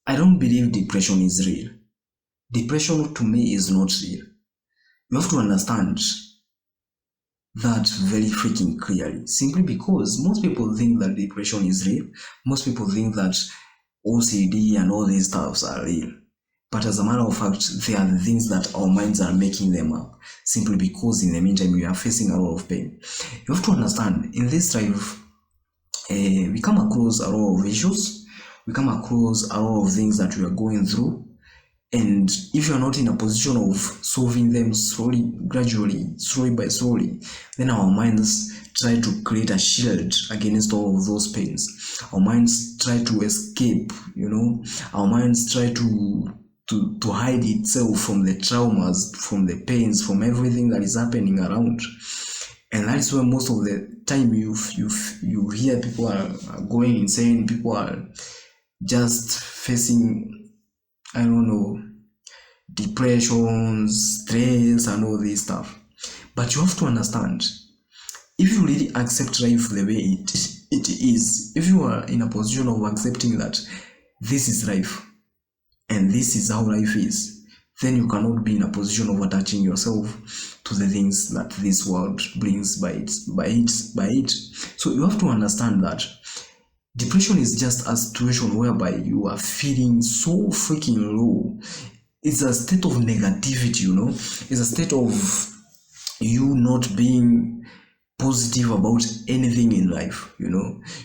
I don't believe depression is real. Depression to me is not real. You have to understand that very freaking clearly. Simply because most people think that depression is real. Most people think that OCD and all these stuffs are real. But as a matter of fact, they are the things that our minds are making them up. Simply because in the meantime, we are facing a lot of pain. You have to understand, in this life, we come across a lot of issues. We come across a lot of things that we are going through. And if you're not in a position of solving them slowly, gradually, slowly by slowly, then our minds try to create a shield against all of those pains. Our minds try to escape, our minds try to hide itself from the traumas, from the pains, from everything that is happening around. And that's where most of the time you hear people are going insane, people are just facing, I don't know, depression, stress, and all this stuff. But you have to understand, if you really accept life the way it is, if you are in a position of accepting that this is life and this is how life is, then you cannot be in a position of attaching yourself to the things that this world brings by it. So you have to understand that depression is just a situation whereby you are feeling so freaking low. It's a state of negativity, It's a state of you not being positive about anything in life, You're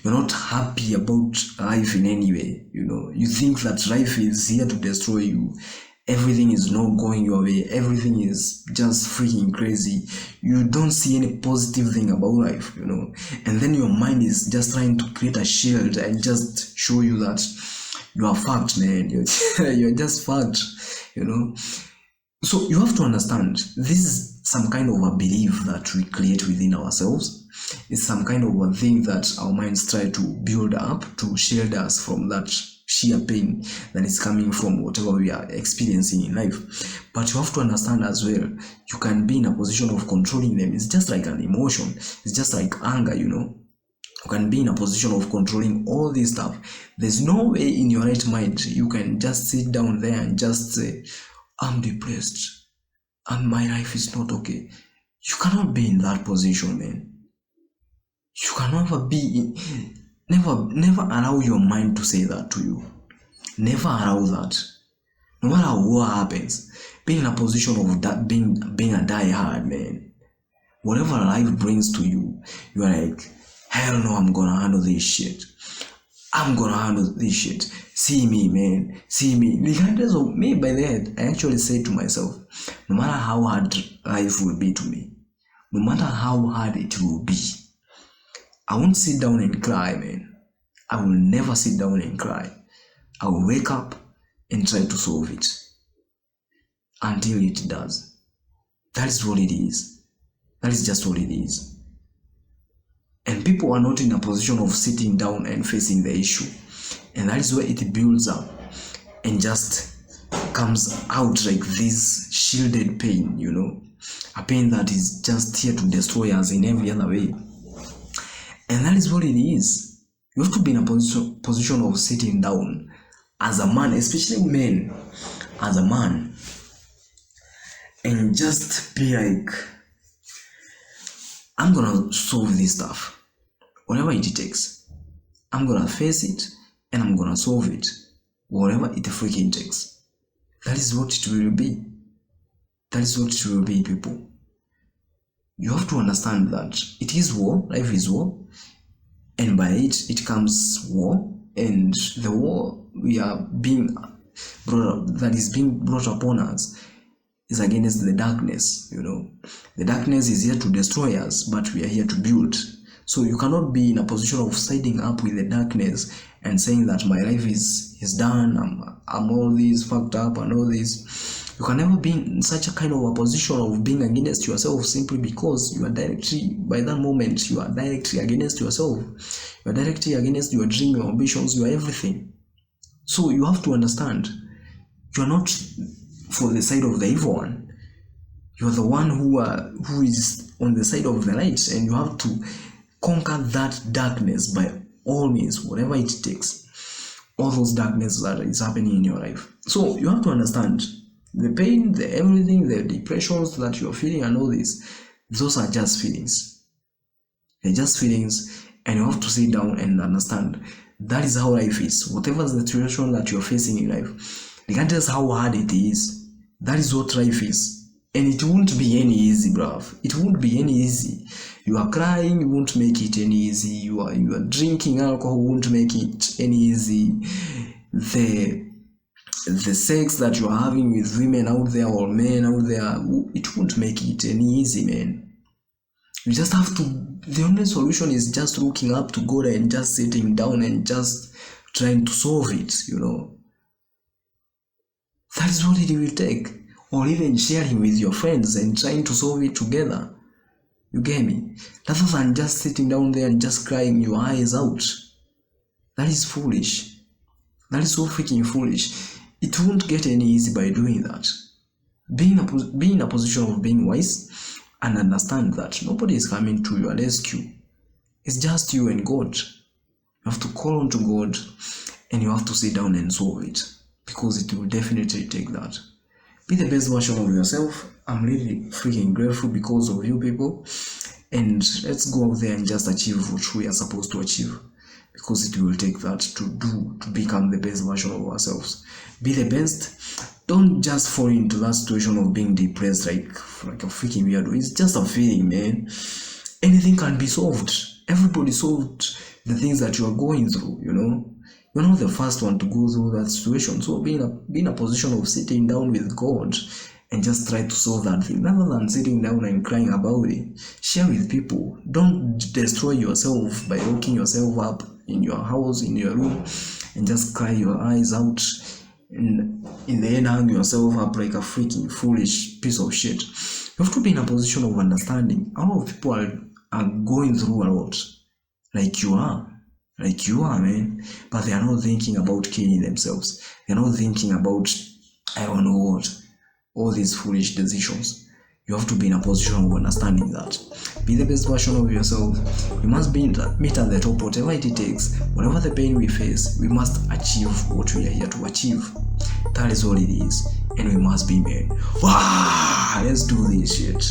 not happy about life in any way, You think that life is here to destroy you. Everything is not going your way. Everything is just freaking crazy. You don't see any positive thing about life, And then your mind is just trying to create a shield and just show you that you are fucked, man. You're just fucked, So you have to understand, this is some kind of a belief that we create within ourselves. It's some kind of a thing that our minds try to build up to shield us from that sheer pain that is coming from whatever we are experiencing in life. But you have to understand as well, you can be in a position of controlling them. It's just like an emotion. It's just like anger, You can be in a position of controlling all this stuff. There's no way in your right mind you can just sit down there and just say, I'm depressed and my life is not okay. You cannot be in that position, man. You can never be in... Never allow your mind to say that to you. Never allow that. No matter what happens, be in a position of that being a die-hard, man. Whatever life brings to you, you are like, hell no, I'm gonna handle this shit. I'm gonna handle this shit. See me, man. See me. Regardless of me, by the end, I actually say to myself, no matter how hard life will be to me, no matter how hard it will be, I won't sit down and cry, man. I will never sit down and cry. I will wake up and try to solve it until it does. That is what it is. That is just what it is. And people are not in a position of sitting down and facing the issue. And that is where it builds up and just comes out like this shielded pain, A pain that is just here to destroy us in every other way. And that is what it is. You have to be in a position of sitting down as a man, especially men, as a man, and just be like, I'm gonna solve this stuff. Whatever it takes. I'm gonna face it and I'm gonna solve it. Whatever it freaking takes. That is what it will be. That is what it will be, people. You have to understand that it is war, life is war, and by it comes war, and the war we are being brought up, that is being brought upon us, is against the darkness, The darkness is here to destroy us, but we are here to build. So you cannot be in a position of siding up with the darkness and saying that my life is done, I'm all this fucked up and all this. You can never be in such a kind of a position of being against yourself simply because you are directly, by that moment, you are directly against yourself. You are directly against your dream, your ambitions, your everything. So you have to understand, you are not for the side of the evil one. You are the one who is on the side of the light, and you have to conquer that darkness by all means, whatever it takes. all those darkness that is happening in your life. So you have to understand the pain, the everything, the depressions that you're feeling and all this, those are just feelings. They're just feelings, and you have to sit down and understand that is how life is. Whatever the situation that you're facing in life, regardless how hard it is, that is what life is. And it won't be any easy, bruv. It won't be any easy. You are crying, you won't make it any easy. You are drinking alcohol, won't make it any easy. The sex that you are having with women out there or men out there, it won't make it any easy, man. You just have to, the only solution is just looking up to God and just sitting down and just trying to solve it, you know. That is what it will take. Or even sharing with your friends and trying to solve it together. You get me? Rather than just sitting down there and just crying your eyes out. That is foolish. That is so freaking foolish. It won't get any easy by doing that. Be in a position of being wise and understand that nobody is coming to your rescue. It's just you and God. You have to call on to God and you have to sit down and solve it, because it will definitely take that. Be the best version of yourself. I'm really freaking grateful because of you people, and let's go out there and just achieve what we are supposed to achieve, because it will take that to become the best version of ourselves. Be the best. Don't just fall into that situation of being depressed like a freaking weirdo. It's just a feeling, man. Anything can be solved. Everybody solved the things that you are going through, you know. You're not the first one to go through that situation. So be in a position of sitting down with God and just try to solve that thing, rather than sitting down and crying about it. Share with people. Don't destroy yourself by locking yourself up in your house, in your room, and just cry your eyes out, and in the end hang yourself up like a freaking foolish piece of shit. You have to be in a position of understanding. A lot of people are going through a lot, like you are, man, but they are not thinking about killing themselves. They're not thinking about, I don't know what, all these foolish decisions. You have to be in a position of understanding that. Be the best version of yourself. You must meet at the top, whatever it takes. Whatever the pain we face, we must achieve what we are here to achieve. That is all it is. And we must be men. Wow, let's do this shit.